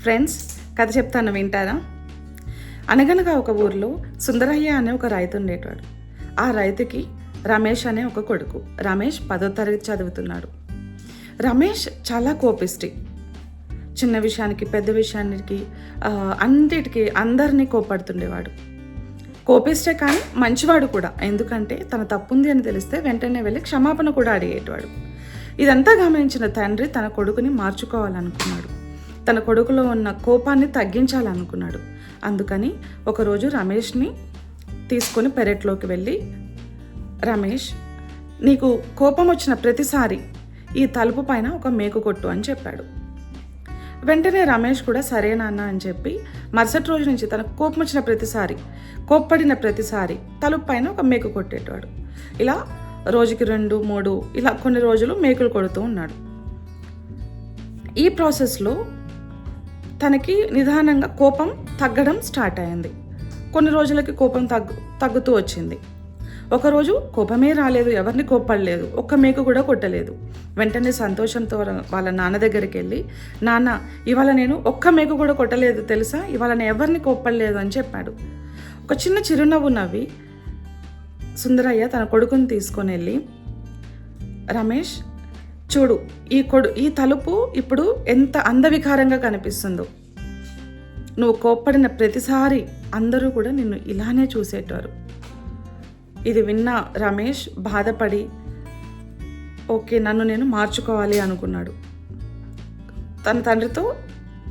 Friends, కథ చెప్తాను వింటారా? అనగనగా ఒక ఊర్లో సుందరయ్య అనే ఒక రైతు ఉండేవాడు. ఆ రైతుకి రమేష్ అనే ఒక కొడుకు. రమేష్ 10వ తరగతి చదువుతున్నాడు. రమేష్ చాలా కోపిష్టి. చిన్న విషయానికి పెద్ద విషయానికి అన్నిటికీ అందరినీ కోపడుతుండేవాడు. కోపిష్టే కానీ మంచివాడు కూడా. ఎందుకంటే తన తప్పుంది అని తెలిస్తే వెంటనే వెళ్ళి క్షమాపణ కూడా అడిగేటవాడు. ఇదంతా గమనించిన తండ్రి తన కొడుకుని మార్చుకోవాలనుకున్నాడు. తన కొడుకులో ఉన్న కోపాన్ని తగ్గించాలనుకున్నాడు. అందుకని ఒకరోజు రమేష్ని తీసుకొని పెరట్లోకి వెళ్ళి, రమేష్, నీకు కోపం వచ్చిన ప్రతిసారి ఈ తలుపు పైన ఒక మేకు కొట్టు అని చెప్పాడు. వెంటనే రమేష్ కూడా సరే నాన్న అని చెప్పి మరుసటి రోజు నుంచి తనకు కోపం వచ్చిన ప్రతిసారి, కోప్పడిన ప్రతిసారి తలుపు పైన ఒక మేకు కొట్టేటవాడు. ఇలా రోజుకి 2, 3 ఇలా కొన్ని రోజులు మేకులు కొడుతూ ఉన్నాడు. ఈ ప్రాసెస్లో తనకి నిదానంగా కోపం తగ్గడం స్టార్ట్ అయింది. కొన్ని రోజులకి కోపం తగ్గుతూ వచ్చింది. ఒకరోజు కోపమే రాలేదు, ఎవరిని కోప్పడలేదు, ఒక్క మేకు కూడా కొట్టలేదు. వెంటనే సంతోషంతో వాళ్ళ నాన్న దగ్గరికి వెళ్ళి, నాన్న, ఇవాళ నేను ఒక్క మేకు కూడా కొట్టలేదు తెలుసా, ఇవాళ నేను ఎవరిని కోప్పడలేదు అని చెప్పాడు. ఒక చిన్న చిరునవ్వు నవ్వి సుందరయ్య తన కొడుకుని తీసుకొని వెళ్ళి, రమేష్ చూడు, ఈ తలుపు ఇప్పుడు ఎంత అందవికారంగా కనిపిస్తుందో. నువ్వు కోప్పడిన ప్రతిసారి అందరూ కూడా నిన్ను ఇలానే చూసేటారు. ఇది విన్న రమేష్ బాధపడి, ఓకే, నన్ను నేను మార్చుకోవాలి అనుకున్నాడు. తన తండ్రితో,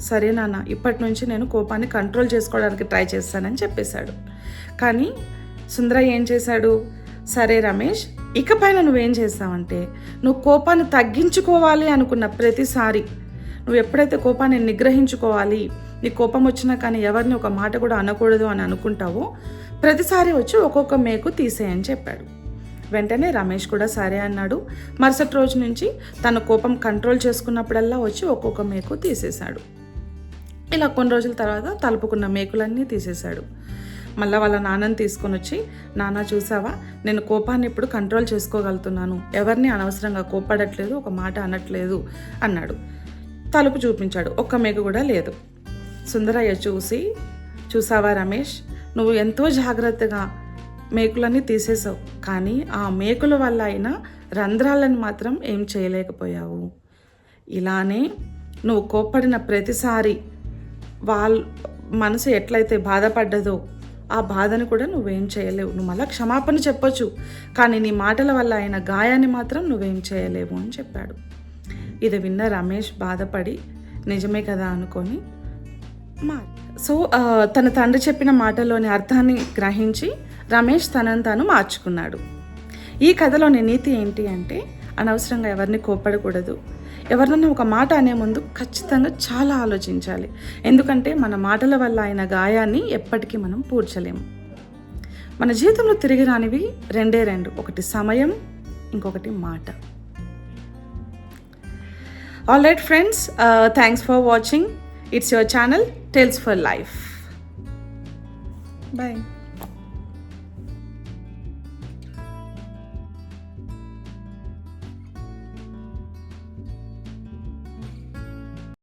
సరే నాన్న, ఇప్పటి నుంచి నేను కోపాన్ని కంట్రోల్ చేసుకోవడానికి ట్రై చేస్తానని చెప్పేశాడు. కానీ సుందరయ్య ఏం చేశాడు, సరే రమేష్, ఇకపైన నువ్వేం చేస్తావంటే, నువ్వు కోపాన్ని తగ్గించుకోవాలి అనుకున్న ప్రతిసారి, నువ్వు ఎప్పుడైతే కోపాన్ని నిగ్రహించుకోవాలి, నీ కోపం వచ్చినా కానీ ఎవరిని ఒక మాట కూడా అనకూడదు అని అనుకుంటావో, ప్రతిసారి వచ్చి ఒక్కొక్క మేకు తీసేయని చెప్పాడు. వెంటనే రమేష్ కూడా సరే అన్నాడు. మరుసటి రోజు నుంచి తన కోపం కంట్రోల్ చేసుకున్నప్పుడల్లా వచ్చి ఒక్కొక్క మేకు తీసేశాడు. ఇలా కొన్ని రోజుల తర్వాత తలుపుకున్న మేకులన్నీ తీసేశాడు. మళ్ళీ వాళ్ళ నాన్నని తీసుకొని వచ్చి, నాన్న చూసావా, నేను కోపాన్ని ఇప్పుడు కంట్రోల్ చేసుకోగలుగుతున్నాను, ఎవరిని అనవసరంగా కోప్పడట్లేదు, ఒక మాట అనట్లేదు అన్నాడు. తలుపు చూపించాడు, ఒక్క మేకు కూడా లేదు. సుందరయ్య చూసావా రమేష్, నువ్వు ఎంతో జాగ్రత్తగా మేకులన్నీ తీసేసావు, కానీ ఆ మేకుల వల్ల అయినా రంధ్రాలను మాత్రం ఏం చేయలేకపోయావు. ఇలానే నువ్వు కోప్పడిన ప్రతిసారి వాళ్ళ మనసు ఎట్లయితే బాధపడ్డదో ఆ బాధను కూడా నువ్వేం చేయలేవు. నువ్వు మళ్ళీ క్షమాపణ చెప్పొచ్చు, కానీ నీ మాటల వల్ల అయిన గాయాన్ని మాత్రం నువ్వేం చేయలేవు అని చెప్పాడు. ఇది విన్న రమేష్ బాధపడి, నిజమే కదా అనుకొని తన తండ్రి చెప్పిన మాటలోని అర్థాన్ని గ్రహించి రమేష్ తనను తాను మార్చుకున్నాడు. ఈ కథలోని నీతి ఏంటి అంటే, అనవసరంగా ఎవరిని కోప్పడకూడదు. ఎవరినన్నా ఒక మాట అనే ముందు ఖచ్చితంగా చాలా ఆలోచించాలి. ఎందుకంటే మన మాటల వల్ల అయిన గాయాన్ని ఎప్పటికీ మనం పూడ్చలేము. మన జీవితంలో తిరిగి రానివి రెండే రెండు, ఒకటి సమయం, ఇంకొకటి మాట. All right friends, thanks for watching. It's your channel, Tales for Life. Bye.